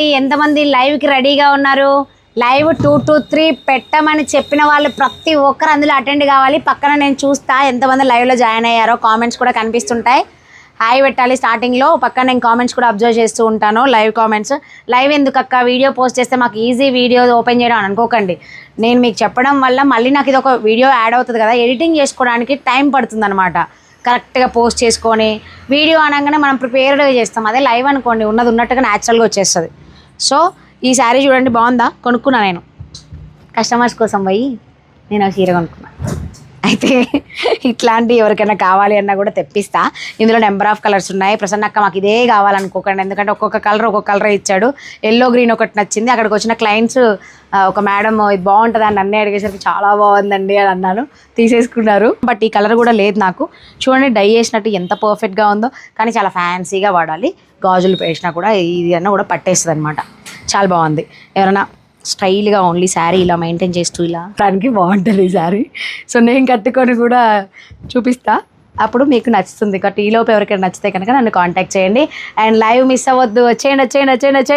ఎంతమంది లైవ్కి రెడీగా ఉన్నారు? లైవ్ 2 to 3 పెట్టమని చెప్పిన వాళ్ళు ప్రతి ఒక్కరు అందులో అటెండ్ కావాలి. పక్కన నేను చూస్తా ఎంతమంది లైవ్లో జాయిన్ అయ్యారో. కామెంట్స్ కూడా కనిపిస్తుంటాయి. హాయ్ పెట్టాలి స్టార్టింగ్లో. పక్కన నేను కామెంట్స్ కూడా అబ్జర్వ్ చేస్తూ ఉంటాను. Live comments. లైవ్ ఎందుకు అక్క, వీడియో పోస్ట్ చేస్తే మాకు ఈజీ వీడియో ఓపెన్ చేయడం అని అనుకోకండి. నేను మీకు చెప్పడం వల్ల మళ్ళీ నాకు ఇది ఒక వీడియో యాడ్ అవుతుంది కదా, ఎడిటింగ్ చేసుకోవడానికి టైం పడుతుంది అనమాట. కరెక్ట్గా పోస్ట్ చేసుకొని వీడియో అనగానే మనం ప్రిపేర్డ్గా చేస్తాం. అదే లైవ్ అనుకోండి, ఉన్నది ఉన్నట్టుగా న్యాచురల్గా వచ్చేస్తుంది. సో ఈ శారీ చూడండి, బాగుందా? కొనుక్కున్నా నేను కస్టమర్స్ కోసం పోయి నేను ఆ చీర కొనుక్కున్నా. అయితే ఇట్లాంటి ఎవరికైనా కావాలి అన్నా కూడా తెప్పిస్తా. ఇందులో నెంబర్ ఆఫ్ కలర్స్ ఉన్నాయి. ప్రసన్న అక్క మాకు ఇదే కావాలనుకోకండి, ఎందుకంటే ఒక్కొక్క కలర్ ఇచ్చాడు. ఎల్లో గ్రీన్ ఒకటి నచ్చింది. అక్కడికి వచ్చిన క్లయింట్స్ ఒక మేడం ఇది బాగుంటుంది అని నన్నే అడిగేసరికి చాలా బాగుందండి అని అన్నాను. తీసేసుకున్నారు. బట్ ఈ కలర్ కూడా లేదు నాకు. చూడండి డై చేసినట్టు ఎంత పర్ఫెక్ట్గా ఉందో, కానీ చాలా ఫ్యాన్సీగా వాడాలి. గాజులు వేసినా కూడా ఇది అన్నా కూడా పట్టేస్తుంది అనమాట. చాలా బాగుంది. ఎవరైనా స్టైల్గా ఓన్లీ శారీ ఇలా మెయింటైన్ చేస్తూ ఇలా దానికి బాగుంటుంది ఈ శారీ. సో నేను కట్టుకొని కూడా చూపిస్తా, అప్పుడు మీకు నచ్చుతుంది. కాబట్టి ఈలోపు ఎవరికైనా నచ్చితే కనుక నన్ను కాంటాక్ట్ చేయండి. అండ్ లైవ్ మిస్ అవ్వద్దు. వచ్చేయండి.